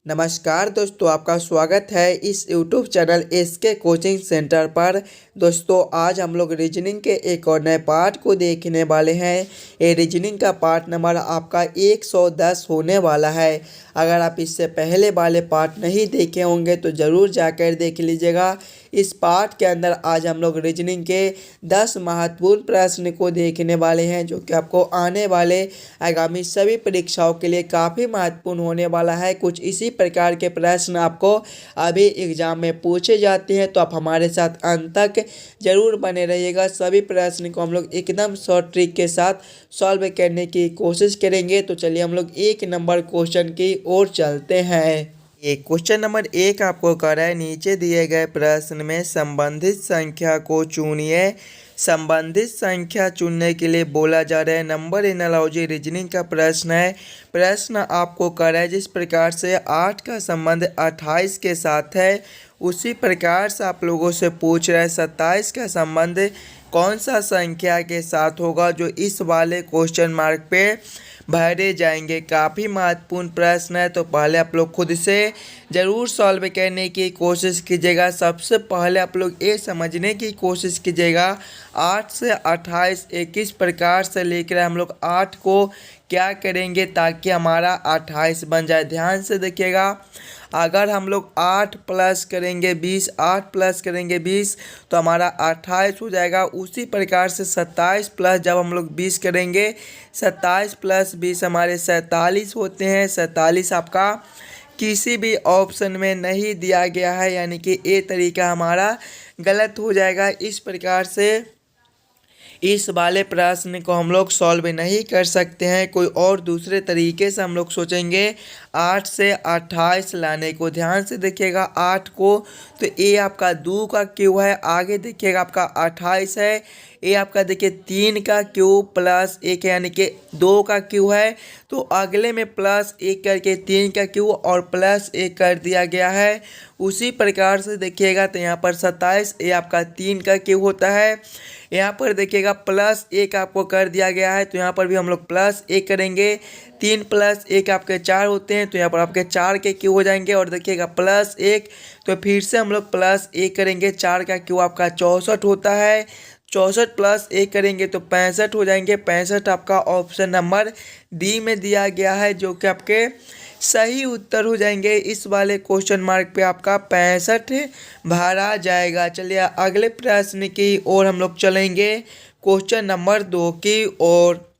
नमस्कार दोस्तों, आपका स्वागत है इस YouTube channel SK coaching centre पर। दोस्तों आज हम लोग रीजनिंग के एक और नए पार्ट को देखने वाले हैं। ये रीजनिंग का पार्ट नंबर आपका 110 होने वाला है। अगर आप इससे पहले वाले पार्ट नहीं देखे होंगे तो ज़रूर जाकर देख लीजिएगा। इस पार्ट के अंदर आज हम लोग रीजनिंग के 10 महत्वपूर्ण प्रश्न को देखने वाले हैं, जो कि आपको आने वाले आगामी सभी परीक्षाओं के लिए काफ़ी महत्वपूर्ण होने वाला है। कुछ इसी प्रकार के प्रश्न आपको अभी एग्जाम में पूछे जाते हैं, तो आप हमारे साथ अंत तक जरूर बने रहिएगा। सभी प्रश्न को हम लोग एकदम शॉर्ट ट्रिक के साथ सॉल्व करने की कोशिश करेंगे। तो चलिए हम लोग 1 नंबर क्वेश्चन की ओर चलते हैं। ये क्वेश्चन नंबर 1 आपको कर रहा है, नीचे दिए गए प्रश्न में संबंधित संख्या को चुनिए। संबंधित संख्या चुनने के लिए बोला जा रहा है नंबर एनालॉजी रीजनिंग का प्रश्न है। प्रश्न आपको कर रहा है जिस प्रकार से 8 का संबंध 28 के साथ है, उसी प्रकार से आप लोगों से पूछ रहा है 27 का संबंध कौन सा संख्या के साथ होगा, जो इस वाले क्वेश्चन मार्क पे भरे जाएंगे। काफ़ी महत्वपूर्ण प्रश्न है, तो पहले आप लोग खुद से ज़रूर सॉल्व करने की कोशिश कीजिएगा। सबसे पहले आप लोग ये समझने की कोशिश कीजिएगा 8 से 28 किस प्रकार से लेकर हम लोग 8 को क्या करेंगे ताकि हमारा 28 बन जाए। ध्यान से देखिएगा, अगर हम लोग 8 प्लस करेंगे 20, 8 प्लस करेंगे 20 तो हमारा 28 हो जाएगा। उसी प्रकार से 27 प्लस जब हम लोग 20 करेंगे, 27 प्लस 20 हमारे 47 होते हैं। 47 आपका किसी भी ऑप्शन में नहीं दिया गया है, यानी कि ये तरीका हमारा गलत हो जाएगा। इस प्रकार से इस वाले प्रश्न को हम लोग सॉल्व नहीं कर सकते हैं। कोई और दूसरे तरीके से हम लोग सोचेंगे 8 से 28 लाने को। ध्यान से देखिएगा 8 को, तो ये आपका 2 का क्यूब है। आगे देखिएगा आपका 28 है, ये आपका देखिए 3 का क्यूब प्लस 1 यानी कि 2 का क्यूब है। तो अगले में प्लस 1 करके 3 का क्यूब और प्लस 1 कर दिया गया है। उसी प्रकार से देखिएगा तो यहाँ पर 27 ये आपका 3 का क्यूब होता है। यहाँ पर देखिएगा प्लस 1 आपको कर दिया गया है, तो यहाँ पर भी हम लोग प्लस 1 करेंगे। 3 प्लस 1 आपके 4 होते हैं, तो यहाँ पर आपके 4 के क्यूब हो जाएंगे। और देखिएगा प्लस 1 तो फिर से हम लोग प्लस 1 करेंगे। 4 का क्यूब आपका 64 होता है। 64 प्लस 1 करेंगे तो 65 हो जाएंगे। 65 आपका ऑप्शन नंबर डी में दिया गया है, जो कि आपके सही उत्तर हो जाएंगे। इस वाले क्वेश्चन मार्क पे आपका 65 भरा जाएगा। चलिए अगले प्रश्न की ओर हम लोग चलेंगे, क्वेश्चन नंबर 2 की ओर।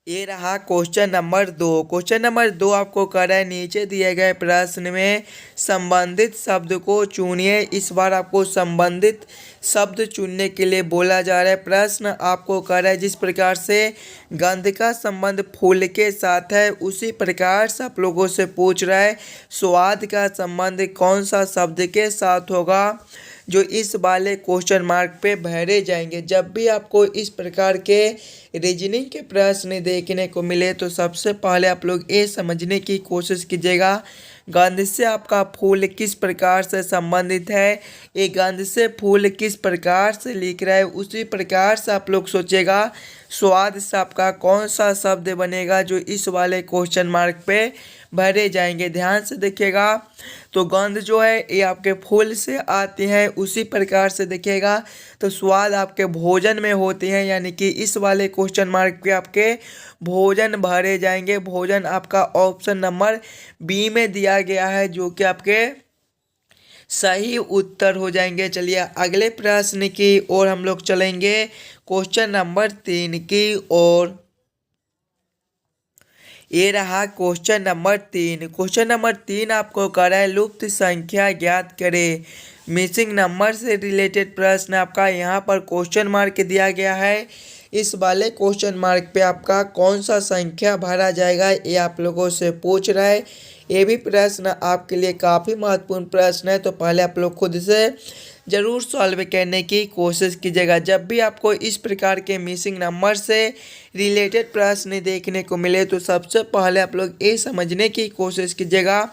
ये रहा क्वेश्चन नंबर 2। क्वेश्चन नंबर 2 आपको कर रहा है नीचे दिए गए प्रश्न में संबंधित शब्द को चुनिए। इस बार आपको संबंधित शब्द चुनने के लिए बोला जा रहा है। प्रश्न आपको कर रहा है जिस प्रकार से गंध का संबंध फूल के साथ है, उसी प्रकार से आप लोगों से पूछ रहा है स्वाद का संबंध कौन सा शब्द के साथ होगा, जो इस वाले क्वेश्चन मार्क पे भरे जाएंगे। जब भी आपको इस प्रकार के रीजनिंग के प्रश्न देखने को मिले तो सबसे पहले आप लोग ये समझने की कोशिश कीजिएगा गंध से आपका फूल किस प्रकार से संबंधित है। ये गंध से फूल किस प्रकार से लिख रहा है, उसी प्रकार से आप लोग सोचेगा स्वाद से आपका कौन सा शब्द बनेगा, जो इस वाले क्वेश्चन मार्क पे भरे जाएंगे। ध्यान से देखिएगा, तो गंध जो है ये आपके फूल से आती है। उसी प्रकार से देखिएगा तो स्वाद आपके भोजन में होते हैं, यानी कि इस वाले क्वेश्चन मार्क पे आपके भोजन भरे जाएंगे। भोजन आपका ऑप्शन नंबर बी में दिया गया है, जो कि आपके सही उत्तर हो जाएंगे। चलिए अगले प्रश्न की ओर हम लोग चलेंगे, क्वेश्चन नंबर 3 की ओर। ये रहा क्वेश्चन नंबर 3। क्वेश्चन नंबर 3 आपको कर है लुप्त संख्या ज्ञात करें। मिसिंग नंबर से रिलेटेड प्रश्न आपका यहाँ पर क्वेश्चन मार्क दिया गया है। इस वाले क्वेश्चन मार्क पे आपका कौन सा संख्या भरा जाएगा, ये आप लोगों से पूछ रहा है। ये भी प्रश्न आपके लिए काफ़ी महत्वपूर्ण प्रश्न है, तो पहले आप लोग खुद से ज़रूर सॉल्व करने की कोशिश कीजिएगा। जब भी आपको इस प्रकार के मिसिंग नंबर से रिलेटेड प्रश्न देखने को मिले तो सबसे पहले आप लोग ये समझने की कोशिश कीजिएगा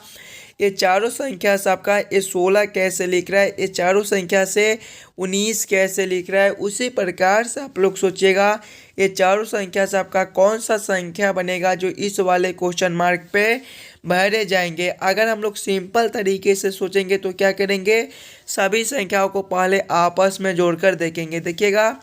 ये चारों संख्या से आपका ये 16 कैसे लिख रहा है, ये चारों संख्या से 19 कैसे लिख रहा है। उसी प्रकार से आप लोग सोचिएगा ये चारों संख्या से आपका कौन सा संख्या बनेगा जो इस वाले क्वेश्चन मार्क पे भरे जाएंगे। अगर हम लोग सिंपल तरीके से सोचेंगे तो क्या करेंगे, सभी संख्याओं को पहले आपस में जोड़कर देखेंगे। देखिएगा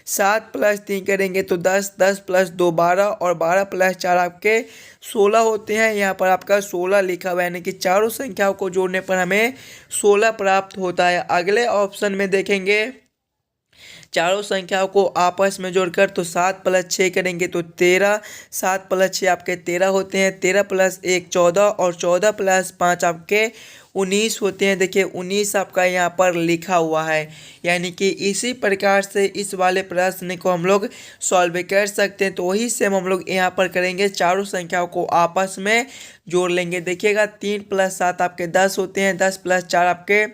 7 + 3 करेंगे तो 10, 10 + 2 12 और 12 + 4 आपके 16 होते हैं। यहाँ पर आपका 16 लिखा हुआ है, यानी कि चारों संख्याओं को जोड़ने पर हमें 16 प्राप्त होता है। अगले ऑप्शन में देखेंगे चारों संख्याओं को आपस में जोड़कर तो 7 + 6 करेंगे तो 13, 7 + 6 आपके 13 होते हैं, 13 + 1 14 और 14 + 5 आपके 19 होते हैं। देखिए 19 आपका यहाँ पर लिखा हुआ है, यानी कि इसी प्रकार से इस वाले प्रश्न को हम लोग सॉल्व कर सकते हैं। तो वही सेम हम लोग यहाँ पर करेंगे, चारों संख्याओं को आपस में जोड़ लेंगे। देखिएगा 3 + 7 आपके 10 होते हैं, 10 + 4 आपके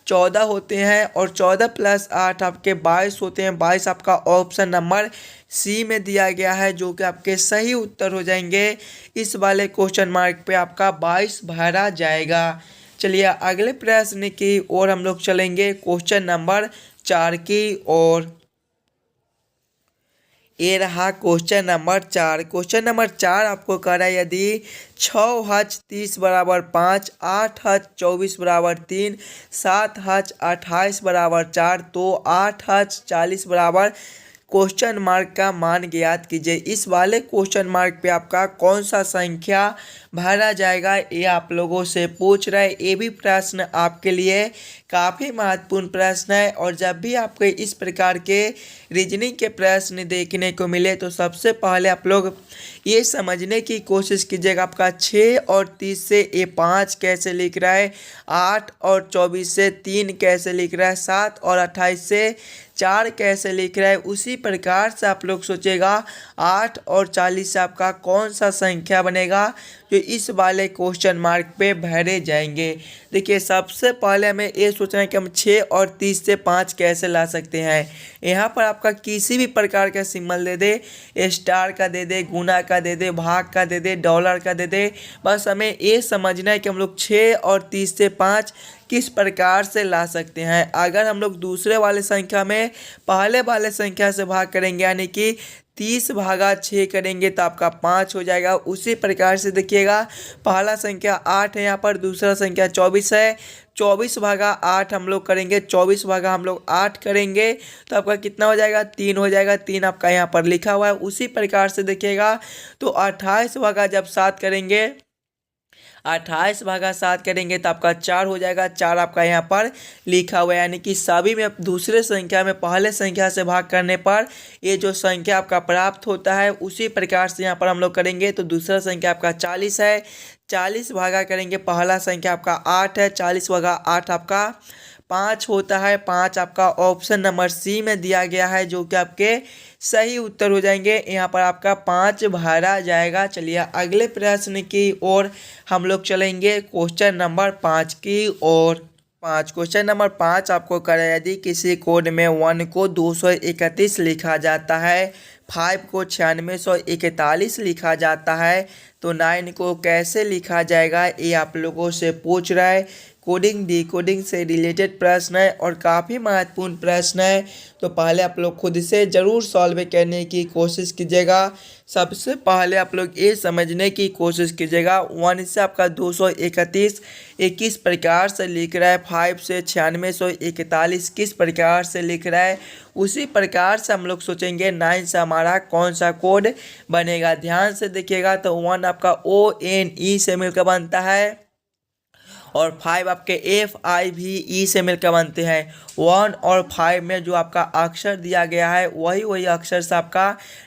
14 होते हैं और 14 + 8 आपके 22 होते हैं। 22 आपका ऑप्शन नंबर सी में दिया गया है, जो कि आपके सही उत्तर हो जाएंगे। इस वाले क्वेश्चन मार्क पे आपका 22 भरा जाएगा। चलिए अगले प्रश्न की ओर हम लोग चलेंगे, क्वेश्चन नंबर 4 की ओर। ये रहा क्वेश्चन नंबर 4। क्वेश्चन नंबर 4 आपको कह रहा है यदि 6H 30 = 5, 8H 24 = 3, 7H 28 = 4 तो 8H 40 = क्वेश्चन मार्क का मान ज्ञात कीजिए। इस वाले क्वेश्चन मार्क पे आपका कौन सा संख्या भरा जाएगा, ये आप लोगों से पूछ रहा है। ये भी प्रश्न आपके लिए काफ़ी महत्वपूर्ण प्रश्न है, और जब भी आपको इस प्रकार के रीजनिंग के प्रश्न देखने को मिले तो सबसे पहले आप लोग ये समझने की कोशिश कीजिएगा आपका 6 और 30 से ये 5 कैसे लिख रहा है, 8 और 24 से 3 कैसे लिख रहा है, 7 और 28 से 4 कैसे लिख रहा है। उसी प्रकार से आप लोग सोचेगा 8 और 40 से आपका कौन सा संख्या बनेगा जो इस वाले क्वेश्चन मार्क पे भरे जाएंगे। देखिए सबसे पहले हमें ये सोचना है कि हम 6 और 30 से 5 कैसे ला सकते हैं। यहाँ पर आपका किसी भी प्रकार का सिंबल दे दे, स्टार का दे दे, गुना का दे दे, भाग का दे दे, डॉलर का दे दे, बस हमें ये समझना है कि हम लोग 6 और 30 से 5 किस प्रकार से ला सकते हैं। अगर हम लोग दूसरे वाले संख्या में पहले वाले संख्या से भाग करेंगे, यानी कि 30/6 करेंगे तो आपका 5 हो जाएगा। उसी प्रकार से देखिएगा पहला संख्या 8 है, यहाँ पर दूसरा संख्या 24 है, 24/8 हम लोग करेंगे, 24 हम लोग 8 करेंगे तो आपका कितना हो जाएगा, 3 हो जाएगा। 3 आपका यहाँ पर लिखा हुआ है। उसी प्रकार से देखिएगा तो 28 जब 7 करेंगे, 28/7 करेंगे तो आपका 4 हो जाएगा। 4 आपका यहाँ पर लिखा हुआ है, यानी कि सभी में दूसरे संख्या में पहले संख्या से भाग करने पर ये जो संख्या आपका प्राप्त होता है, उसी प्रकार से यहाँ पर हम लोग करेंगे। तो दूसरा संख्या आपका 40 है, 40 भागा करेंगे, पहला संख्या आपका 8 है, 40/8 आपका 5 होता है। 5 आपका ऑप्शन नंबर सी में दिया गया है, जो कि आपके सही उत्तर हो जाएंगे। यहाँ पर आपका 5 भरा जाएगा। चलिए अगले प्रश्न की ओर हम लोग चलेंगे, क्वेश्चन नंबर 5 की ओर। क्वेश्चन नंबर 5 आपको करें यदि किसी कोड में 1 को 231 लिखा जाता है, 5 को 9641 लिखा जाता है, तो 9 को कैसे लिखा जाएगा, ये आप लोगों से पूछ रहा है। कोडिंग डिकोडिंग से रिलेटेड प्रश्न है और काफ़ी महत्वपूर्ण प्रश्न है, तो पहले आप लोग खुद से ज़रूर सॉल्व करने की कोशिश कीजिएगा। सबसे पहले आप लोग ये समझने की कोशिश कीजिएगा 1 से आपका 231 किस प्रकार से लिख रहा है, 5 से 9641 किस प्रकार से लिख रहा है। उसी प्रकार से हम लोग सोचेंगे 9 से हमारा कौन सा कोड बनेगा। ध्यान से देखिएगा तो 1 आपका ONE से मिलकर बनता है और 5 आपके FIVE से मिलकर बनते हैं। 1 और 5 में जो आपका अक्षर दिया गया है वही अक्षर से आपका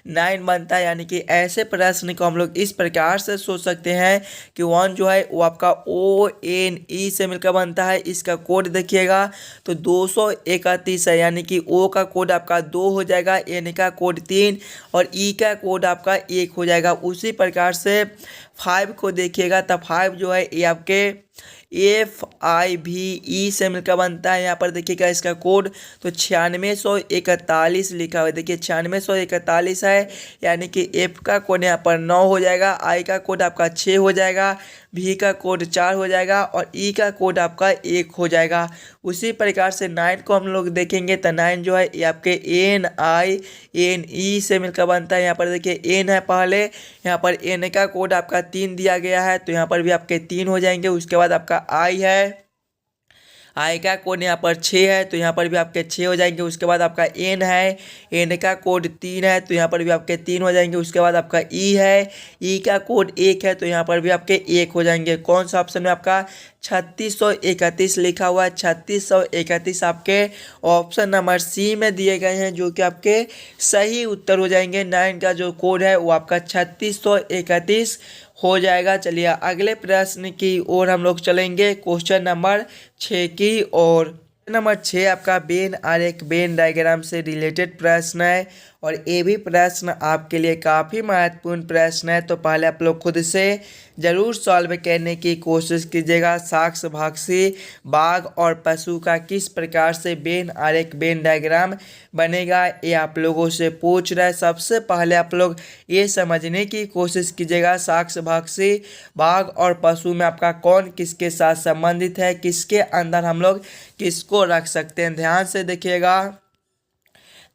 9 बनता है। यानी कि ऐसे प्रश्न को हम लोग इस प्रकार से सोच सकते हैं कि 1 जो है वो आपका ONE से मिलकर बनता है। इसका कोड देखिएगा तो 231 है, यानी कि O का कोड आपका 2 हो जाएगा, N का कोड 3 और E का कोड आपका 1 हो जाएगा। उसी प्रकार से 5 को देखिएगा तो 5 जो है ये आपके FIVE से मिलकर बनता है। यहाँ पर देखिएगा इसका कोड तो 9641 लिखा हुआ है। देखिए 9641 है, यानी कि F का कोड यहाँ पर 9 हो जाएगा, I का कोड आपका 6 हो जाएगा, V का कोड 4 हो जाएगा और E का कोड आपका 1 हो जाएगा। उसी प्रकार से 9 को हम लोग देखेंगे तो 9 जो है ये आपके NINE से मिलकर बनता है। यहाँ पर देखिए N है पहले, यहाँ पर N का कोड आपका 3 दिया गया है तो यहाँ पर भी आपके 3 हो जाएंगे। उसके बाद आपका I है, आई का कोड यहाँ पर 6 है तो यहाँ पर भी आपके 6 हो जाएंगे। उसके बाद आपका एन है, एन का कोड 3 है तो यहाँ पर भी आपके 3 हो जाएंगे। उसके बाद आपका ई है, ई का कोड 1 है तो यहाँ पर भी आपके 1 हो जाएंगे। कौन सा ऑप्शन में आपका 3631 लिखा हुआ है। 3631 आपके ऑप्शन नंबर सी में दिए गए हैं, जो कि आपके सही उत्तर हो जाएंगे। 9 का जो कोड है वो आपका 3631 हो जाएगा। चलिए अगले प्रश्न की ओर हम लोग चलेंगे, क्वेश्चन नंबर 6 की ओर। नंबर 6 आपका वेन आरेख वेन डायग्राम से रिलेटेड प्रश्न है और ये भी प्रश्न आपके लिए काफ़ी महत्वपूर्ण प्रश्न है। तो पहले आप लोग खुद से ज़रूर सॉल्व करने की कोशिश कीजिएगा। साक्ष्य भाक्षी बाघ और पशु का किस प्रकार से वेन आरेख वेन डायग्राम बनेगा, ये आप लोगों से पूछ रहा है। सबसे पहले आप लोग ये समझने की कोशिश कीजिएगा साक्ष्य भाक्षी बाघ और पशु में आपका कौन किसके साथ संबंधित है, किसके अंदर हम लोग किसको रख सकते हैं। ध्यान से देखिएगा,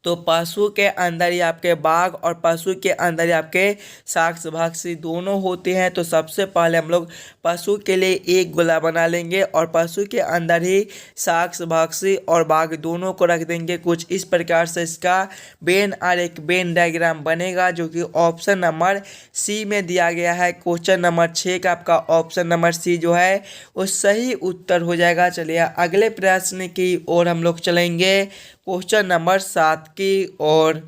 तो पशु के अंदर ही आपके बाघ और पशु के अंदर ही आपके साक्ष्य भाक्षी दोनों होते हैं। तो सबसे पहले हम लोग पशु के लिए एक गोला बना लेंगे और पशु के अंदर ही साक्ष्य भाक्षी और बाघ दोनों को रख देंगे। कुछ इस प्रकार से इसका वेन आरेख वेन डायग्राम बनेगा, जो कि ऑप्शन नंबर सी में दिया गया है। क्वेश्चन नंबर 6 का आपका ऑप्शन नंबर सी जो है वो सही उत्तर हो जाएगा। चलिए अगले प्रश्न की ओर हम लोग चलेंगे, क्वेश्चन नंबर 7 की ओर।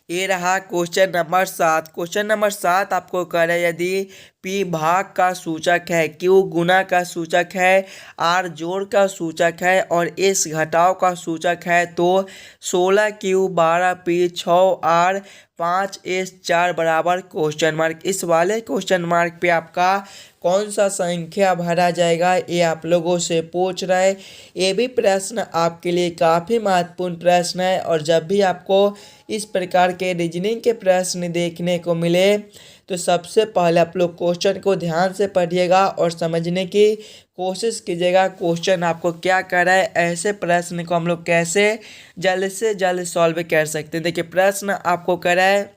ये रहा क्वेश्चन नंबर 7। क्वेश्चन नंबर 7 आपको कह रहे हैं यदि P भाग का सूचक है, Q गुना का सूचक है, R जोड़ का सूचक है और S घटाव का सूचक है, तो 16Q 12P 6R 5S 4 बराबर क्वेश्चन मार्क। इस वाले क्वेश्चन मार्क पे आपका कौन सा संख्या भरा जाएगा, ये आप लोगों से पूछ रहा है। ये भी प्रश्न आपके लिए काफ़ी महत्वपूर्ण प्रश्न है और जब भी आपको इस प्रकार के रीजनिंग के प्रश्न देखने को मिले तो सबसे पहले आप लोग क्वेश्चन को ध्यान से पढ़िएगा और समझने की कोशिश कीजिएगा क्वेश्चन आपको क्या कर रहा है। ऐसे प्रश्न को हम लोग कैसे जल्द से जल्द सॉल्व कर सकते हैं। देखिए प्रश्न आपको कर रहा है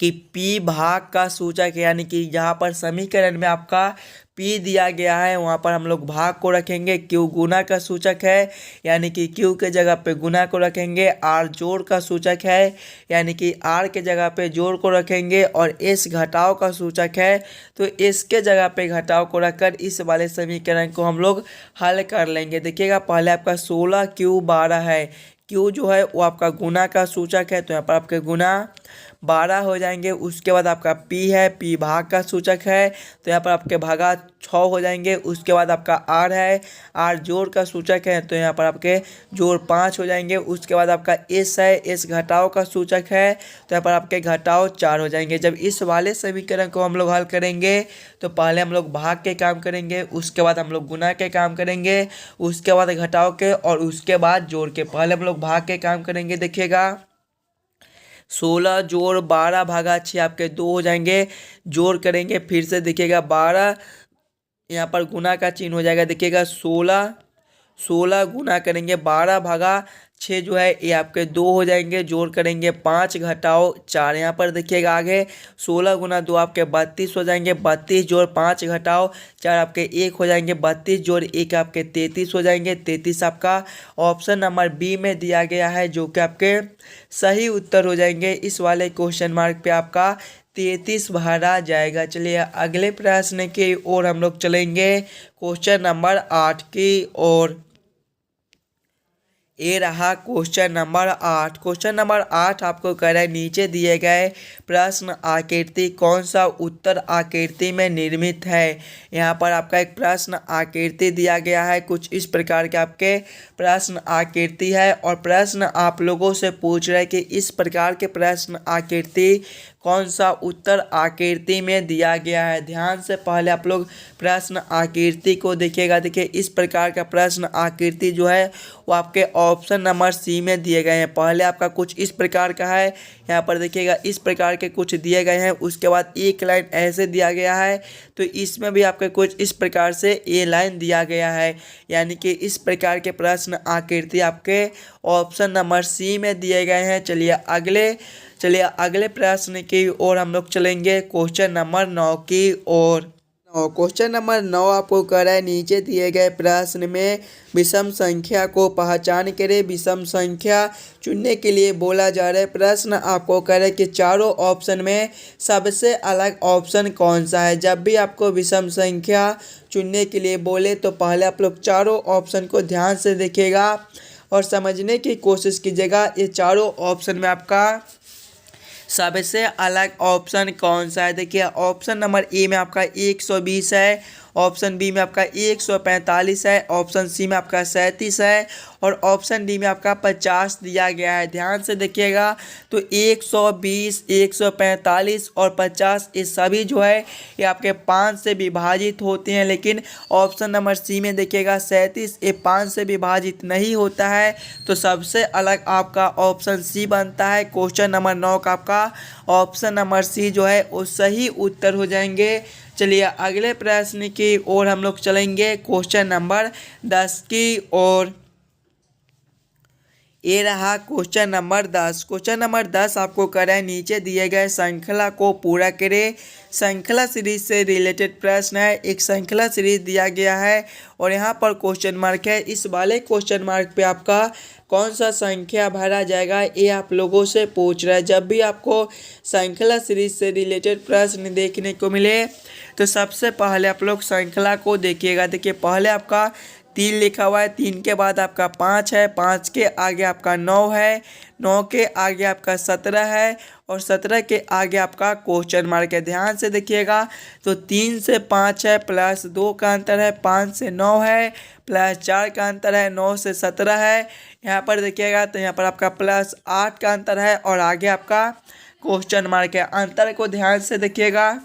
कि P भाग का सूचक है, यानी कि यहाँ पर समीकरण में आपका P दिया गया है, वहाँ पर हम लोग भाग को रखेंगे। Q गुना का सूचक है, यानी कि Q के जगह पे गुना को रखेंगे। R जोड़ का सूचक है, यानी कि R के जगह पे जोड़ को रखेंगे और S घटाव का सूचक है, तो S के जगह पे घटाव को रखकर इस वाले समीकरण को हम लोग हल कर लेंगे। देखिएगा पहले आपका 16Q 12 है, Q जो है वो आपका गुना का सूचक है तो यहाँ पर आपके गुना 12 हो जाएंगे। उसके बाद आपका P है, P भाग का सूचक है तो यहाँ पर आपके भागा 6 हो जाएंगे। उसके बाद आपका R है, R जोड़ का सूचक है तो यहाँ पर आपके जोड़ 5 हो जाएंगे। उसके बाद आपका S है, S घटाव का सूचक है तो यहाँ पर आपके घटाव 4 हो जाएंगे। जब इस वाले समीकरण को हम लोग हल करेंगे तो पहले हम लोग भाग के काम करेंगे, उसके बाद हम लोग गुना के काम करेंगे, उसके बाद घटाव के और उसके बाद जोड़ के। पहले हम लोग भाग के काम करेंगे। देखिएगा 16 जोड़ 12 भागा 6 आपके 2 हो जाएंगे। जोड़ करेंगे फिर से, देखिएगा 12 यहाँ पर गुना का चिन्ह हो जाएगा। देखिएगा 16 गुना करेंगे 12 भागा 6 जो है ये आपके 2 हो जाएंगे। जोड़ करेंगे 5 घटाओ 4, यहाँ पर देखिएगा आगे 16 गुना 2 आपके 32 हो जाएंगे। 32 जोड़ 5 घटाओ 4 आपके 1 हो जाएंगे। 32 जोड़ 1 आपके 33 हो जाएंगे। 33 आपका ऑप्शन नंबर बी में दिया गया है, जो कि आपके सही उत्तर हो जाएंगे। इस वाले क्वेश्चन मार्क पे आपका 33 भरा जाएगा। चलिए अगले प्रश्न की ओर हम लोग चलेंगे, क्वेश्चन नंबर 8 की ओर। ये रहा क्वेश्चन नंबर 8। क्वेश्चन नंबर 8 आपको कह रहा है नीचे दिए गए प्रश्न आकृति कौन सा उत्तर आकृति में निर्मित है। यहाँ पर आपका एक प्रश्न आकृति दिया गया है। कुछ इस प्रकार के आपके प्रश्न आकृति है और प्रश्न आप लोगों से पूछ रहे हैं कि इस प्रकार के प्रश्न आकृति कौन सा उत्तर आकृति में दिया गया है। ध्यान से पहले आप लोग प्रश्न आकृति को देखिएगा। देखिए इस प्रकार का प्रश्न आकृति जो है वो आपके ऑप्शन नंबर सी में दिए गए हैं। पहले आपका कुछ इस प्रकार का है, यहाँ पर देखिएगा इस प्रकार के कुछ दिए गए हैं, उसके बाद एक लाइन ऐसे दिया गया है, तो इसमें भी आपके कुछ इस प्रकार से ये लाइन दिया गया है। यानी कि इस प्रकार के प्रश्न आकृति आपके ऑप्शन नंबर सी में दिए गए हैं। चलिए अगले प्रश्न की ओर हम लोग चलेंगे, क्वेश्चन नंबर 9 की ओर। क्वेश्चन नंबर 9 आपको कह रहा है नीचे दिए गए प्रश्न में विषम संख्या को पहचान करें। विषम संख्या चुनने के लिए बोला जा रहा है। प्रश्न आपको कह रहा है कि चारों ऑप्शन में सबसे अलग ऑप्शन कौन सा है। जब भी आपको विषम संख्या चुनने के लिए बोले तो पहले आप लोग चारों ऑप्शन को ध्यान से देखिएगा और समझने की कोशिश कीजिएगा। ये चारों ऑप्शन में आपका सबसे अलग ऑप्शन कौन सा है। देखिए ऑप्शन नंबर ए में आपका 120 है, ऑप्शन बी में आपका 145 है, ऑप्शन सी में आपका 37 है और ऑप्शन डी में आपका 50 दिया गया है। ध्यान से देखिएगा तो 120, 145 और 50 ये सभी जो है ये आपके 5 से विभाजित होते हैं, लेकिन ऑप्शन नंबर सी में देखिएगा 37 ये 5 से विभाजित नहीं होता है। तो सबसे अलग आपका ऑप्शन सी बनता है। क्वेश्चन नंबर 9 का आपका ऑप्शन नंबर सी जो है वो सही उत्तर हो जाएंगे। चलिए अगले प्रश्न की ओर हम लोग चलेंगे, क्वेश्चन नंबर 10 की ओर। ये रहा क्वेश्चन नंबर 10। क्वेश्चन नंबर 10 आपको कह रहा है नीचे दिए गए श्रृंखला को पूरा करें। श्रृंखला सीरीज से रिलेटेड प्रश्न है। एक श्रृंखला सीरीज दिया गया है और यहाँ पर क्वेश्चन मार्क है। इस वाले क्वेश्चन मार्क पे आपका कौन सा संख्या भरा जाएगा ये आप लोगों से पूछ रहा है। जब भी आपको श्रृंखला सीरीज से रिलेटेड प्रश्न देखने को मिले तो सबसे पहले आप लोग श्रृंखला को देखिएगा। देखिए पहले आपका 3 लिखा हुआ है, 3 के बाद आपका 5 है, 5 के आगे आपका 9 है, 9 के आगे आपका 17 है और 17 के आगे आपका क्वेश्चन मार्क है। ध्यान से देखिएगा तो 3 से 5 है, प्लस 2 का अंतर है, 5 से 9 है, प्लस 4 का अंतर है, 9 से 17 है। यहाँ पर देखिएगा तो यहाँ पर आपका प्लस 8 का अंतर है और आगे आपका क्वेश्चन मार्क है। अंतर को ध्यान से देखिएगा,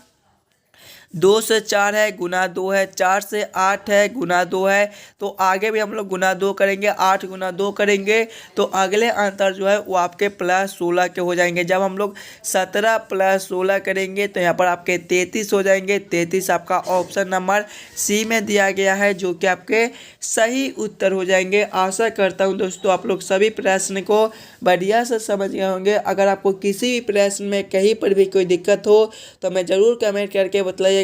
2 से 4 है गुना 2 है, 4 से 8 है गुना 2 है, तो आगे भी हम लोग गुना 2 करेंगे, 8 गुना 2 करेंगे तो अगले अंतर जो है वो आपके प्लस 16 के हो जाएंगे। जब हम लोग 17 प्लस 16 करेंगे तो यहाँ पर आपके 33 हो जाएंगे। 33 आपका ऑप्शन नंबर सी में दिया गया है जो कि आपके सही उत्तर हो जाएंगे। आशा करता हूँ दोस्तों आप लोग सभी प्रश्न को बढ़िया से समझ गए होंगे। अगर आपको किसी भी प्रश्न में कहीं पर भी कोई दिक्कत हो तो हमें ज़रूर कमेंट करके बताइएगा।